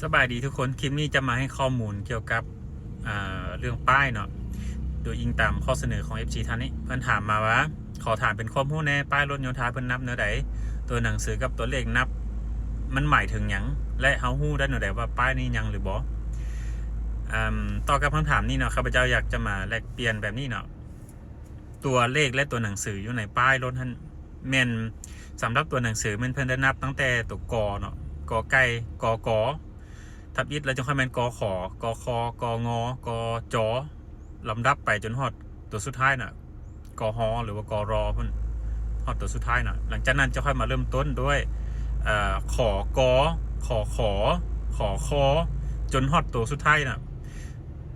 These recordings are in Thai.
สบายดีทุกคนคลิปนี้จะมาให้ข้อมูลเกี่ยวกับเรื่องป้ายเนาะโดยอิงตามข้อเสนอของ FC ท่านนี้เพื่อนถามมาว่าขอถามเป็นความรู้แน่ป้ายรถยนต์เพื่อนนับเนื้อใดตัวหนังสือกับตัวเลขนับมันหมายถึงหยังและเฮาฮู้ได้เนื้อใดว่าป้ายนี้ยังหรือบ่ต่อกับคำถามนี้เนาะข้าพเจ้าอยากจะมาแลกเปลี่ยนแบบนี้เนาะตัวเลขและตัวหนังสืออยู่ในป้ายรถท่านแม่นสำหรับตัวหนังสือมันเพิ่นได้นับตั้งแต่ตัวกอเนาะกอไก่กอกอทับอิฐแล้วจะค่อยเป็นกอขอกอคอกองอกอจอลำดับไปจนฮอดตัวสุดท้ายน่ะกอฮอหรือว่ากอรอเพิ่นฮอดตัวสุดท้ายน่ะหลังจากนั้นจะค่อยมาเริ่มต้นด้วยขอกอขอขอขอคอจนฮอดตัวสุดท้ายน่ะ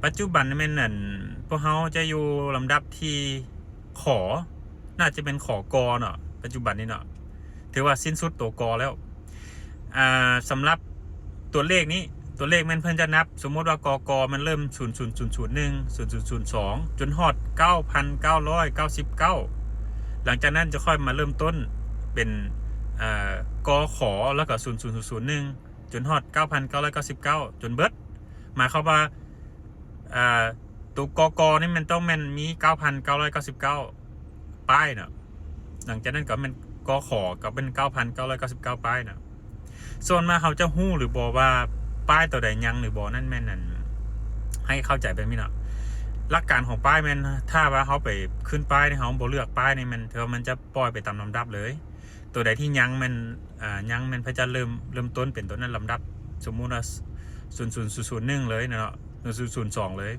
ปัจจุบันนี่แม่นนั่นพวกเฮาจะอยู่ลำดับที่ขอน่าจะเป็นขอกอเนาะปัจจุบันนี้เนาะถือว่าสิ้นสุดตัวกอแล้วสำหรับตัวเลขนี้ตัวเลขมันเพิ่นจะนับสมมติว่ากกมันเริ่ม00001 0002จนฮอด 9,999 หลังจากนั้นจะค่อยมาเริ่มต้นเป็นกขอแล้วก็0001จนฮอด 9,999 จนเบิดหมายความว่าตัวกนี่มันต้องมันมี 9,999 ป้ายเนาะหลังจากนั้นก็เป็นกขอก็เป็น 9,999 ป้ายเนาะส่วนมาเขาจะฮู้หรือบอกว่าป้ายตัวใดยังหรือบอกนั่นแม่นนั่นให้เข้าใจแบบนี้เนาะหลักการของป้ายแม่นถ้าว่าเขาไปขึ้นป้ายในเขาบ่เลือกป้ายนี่มันมันจะปล่อยไปตามลำดับเลยตัวใดที่ยังมันยังมันเพื่อจะเริ่มต้นเป็นตัวนั้นลำดับสมมุติว่า0001เลยเนาะ0002เลย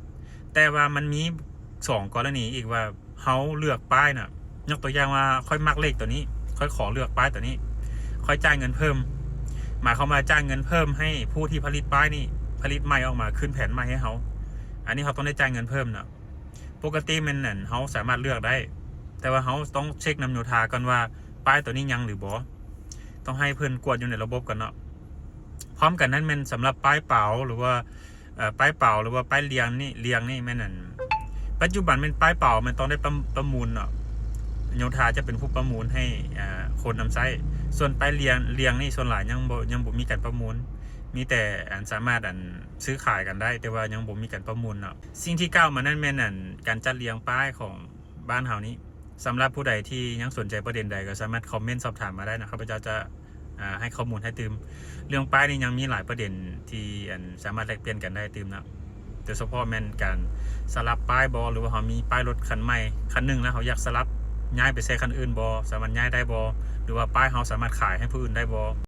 แต่ว่ามันมี2กรณีอีกว่าเขาเลือกป้ายน่ะยกตัวอย่างว่าค่อยมักเลขตัวนี้ค่อยขอเลือกป้ายตัวนี้ค่อยจ่ายเงินเพิ่มหมายเขามาจ้างเงินเพิ่มให้ผู้ที่ผลิตป้ายนี่ผลิตใหม่ออกมาขึ้นแผนใหม่ให้เขาอันนี้เขาต้องได้จ่ายเงินเพิ่มนะปกติมันนั่นเขาสามารถเลือกได้แต่ว่าเขาต้องเช็คนำโยธากันว่าป้ายตัวนี้ยังหรือบอต้องให้เพื่อนกวดอยู่ในระบบกันเนาะพร้อมกันนั้นมันสำหรับป้ายเปล่าหรือว่าป้ายเปล่าหรือว่าป้ายเรียงนี่แม่นั่นปัจจุบันเป็นป้ายเปล่ามันต้องได้ประมูลเนาะโยธาจะเป็นผู้ประมูลให้คนนำใช้ส่วนป้ายเรียงนี่ส่วนหลายยังบ่มีการประมูลมีแต่สามารถซื้อขายกันได้แต่ว่ายังบ่มีการประมูลเนาะสิ่งที่ก้าวมานั่นแม่นการจัดเรียงป้ายของบ้านเฮานี้สำหรับผู้ใดที่ยังสนใจประเด็นใดก็สามารถคอมเมนต์สอบถามมาได้นะครับพระเจ้าจะให้ข้อมูลให้ตืมเรื่องป้ายนี่ยังมีหลายประเด็นที่สามารถแลกเปลี่ยนกันได้ตืมนะโดยเฉพาะแม่นการสลับป้ายบอหรือว่าเขามีป้ายรถคันใหม่คันหนึ่งแล้วเขาอยากสลับย้ายไปใช้คันอื่นบอสามารถย้ายได้บอหรือว่าป้ายเขาสามารถขายให้ผู้อื่นได้บอ